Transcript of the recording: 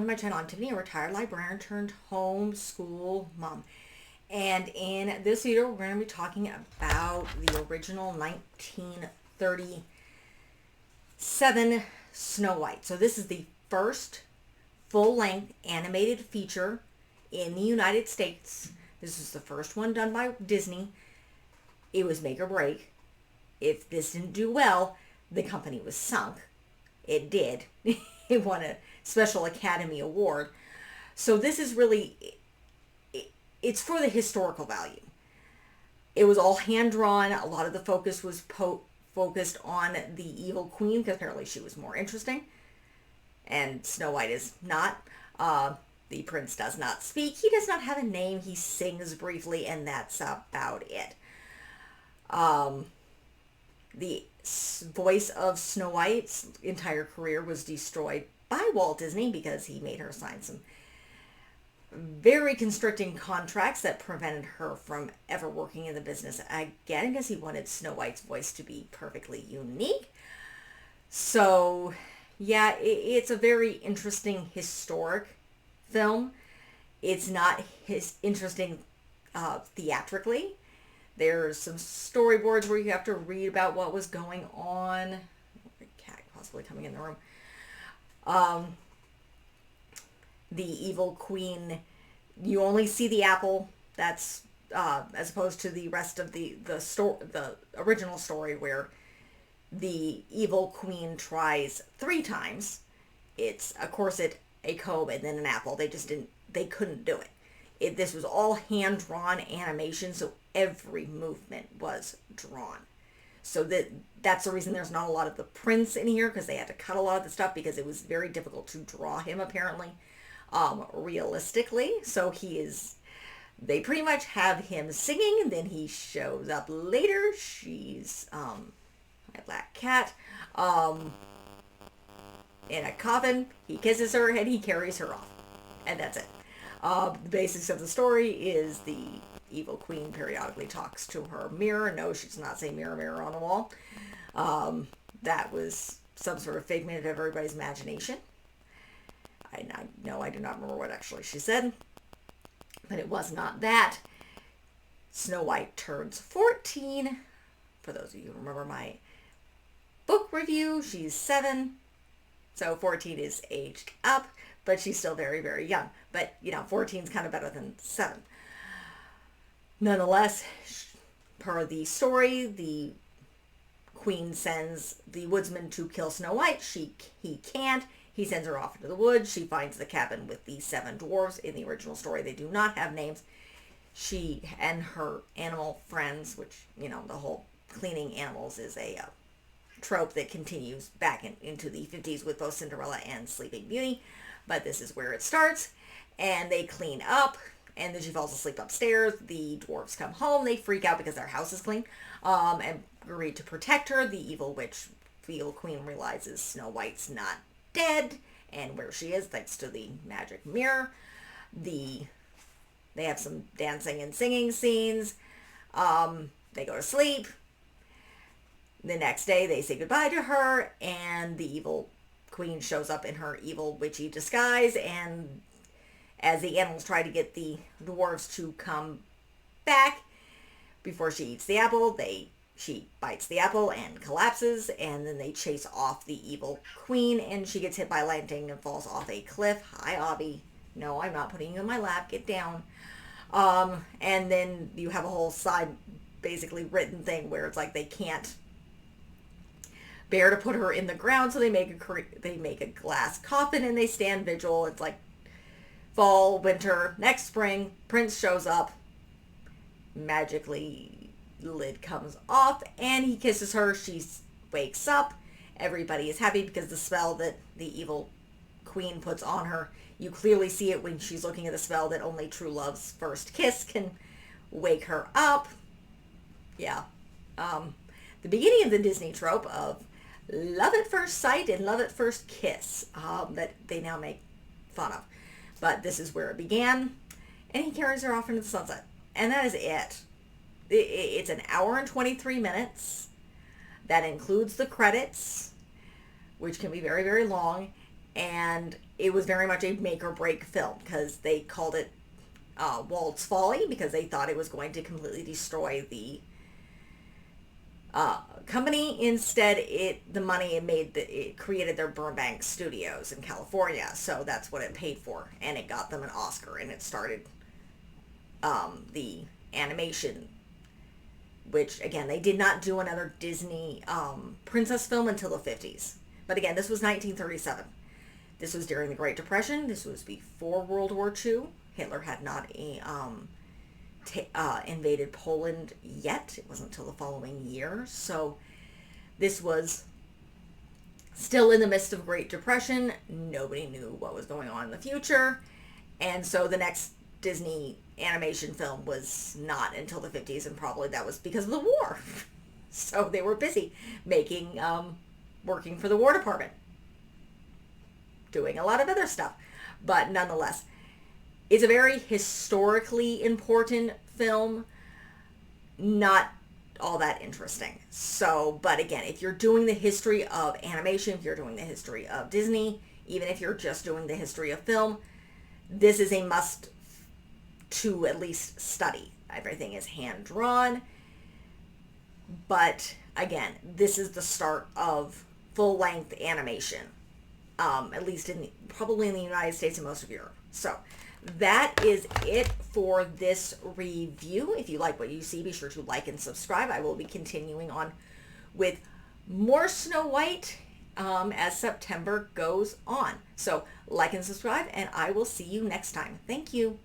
to my channel. I'm Tiffany, a retired librarian turned homeschool mom. And in this video, we're going to be talking about the original 1937 Snow White. So this is the first full-length animated feature in the United States. This is the first one done by Disney. It was make or break. If this didn't do well, the company was sunk. It did. It won a Special Academy Award. So this is really, it's for the historical value. It was all hand-drawn. A lot of the focus was focused on the evil queen, because apparently she was more interesting. And Snow White is not. The prince does not speak. He does not have a name. He sings briefly, and that's about it. The voice of Snow White's entire career was destroyed by Walt Disney because he made her sign some very constricting contracts that prevented her from ever working in the business again, because he wanted Snow White's voice to be perfectly unique. So, yeah, it's a very interesting historic film. It's not interesting theatrically. There's some storyboards where you have to read about what was going on. A cat possibly coming in the room. The evil queen, you only see the apple. That's as opposed to the rest of the original story, where the evil queen tries 3 times. It's a corset, a comb, and then an apple. They couldn't do it. This was all hand-drawn animation, so every movement was drawn. So that's the reason there's not a lot of the prince in here, because they had to cut a lot of the stuff because it was very difficult to draw him, apparently, realistically. So they pretty much have him singing, and then he shows up later. She's, my black cat, in a coffin. He kisses her, and he carries her off. And that's it. The basics of the story is the evil queen periodically talks to her mirror. No, she does not say mirror, mirror on the wall. That was some sort of figment of everybody's imagination. I do not remember what actually she said, but it was not that. Snow White turns 14. For those of you who remember my book review, she's 7. So 14 is aged up, but she's still very, very young. But, 14 is kind of better than 7. Nonetheless, per the story, the queen sends the woodsman to kill Snow White. He can't. He sends her off into the woods. She finds the cabin with the 7 dwarfs. In the original story, they do not have names. She and her animal friends, which, the whole cleaning animals is a trope that continues back into the 50s with both Cinderella and Sleeping Beauty. But this is where it starts. And they clean up. And then she falls asleep upstairs. The dwarves come home. They freak out because their house is clean. And agree to protect her. The evil queen realizes Snow White's not dead. And where she is, thanks to the magic mirror. They have some dancing and singing scenes. They go to sleep. The next day, they say goodbye to her. And the evil queen shows up in her evil witchy disguise. And as the animals try to get the dwarves to come back before she eats the apple, she bites the apple and collapses, and then they chase off the evil queen, and she gets hit by lightning and falls off a cliff. Hi, Abby. No, I'm not putting you in my lap. Get down. And then you have a whole side, basically written thing where it's like they can't bear to put her in the ground, so they make a glass coffin and they stand vigil. It's like fall, winter, next spring, prince shows up, magically the lid comes off, and he kisses her. She wakes up. Everybody is happy because the spell that the evil queen puts on her, you clearly see it when she's looking at the spell that only true love's first kiss can wake her up. Yeah. The beginning of the Disney trope of love at first sight and love at first kiss, that they now make fun of. But this is where it began, and he carries her off into the sunset. And that is it. It's an hour and 23 minutes. That includes the credits, which can be very, very long. and it was very much a make or break film because they called it Walt's Folly because they thought it was going to completely destroy the company. Instead, the money it made, it created their Burbank studios in California, so that's what it paid for, and it got them an Oscar, and it started the animation, which again, they did not do another Disney princess film until the 50s. But again, this was 1937. This was during the Great Depression. This was before World War II. Hitler had not invaded Poland yet. It wasn't until the following year. So this was still in the midst of Great Depression. Nobody knew what was going on in the future. And so the next Disney animation film was not until the 50s, and probably that was because of the war. So they were busy making, working for the War Department, doing a lot of other stuff. But nonetheless, it's a very historically important film, not all that interesting. So, but again, if you're doing the history of animation, if you're doing the history of Disney, even if you're just doing the history of film, this is a must to at least study. Everything is hand-drawn. But again, this is the start of full-length animation, at least probably in the United States and most of Europe. So that is it for this review. If you like what you see, be sure to like and subscribe. I will be continuing on with more Snow White as September goes on. So like and subscribe, and I will see you next time. Thank you.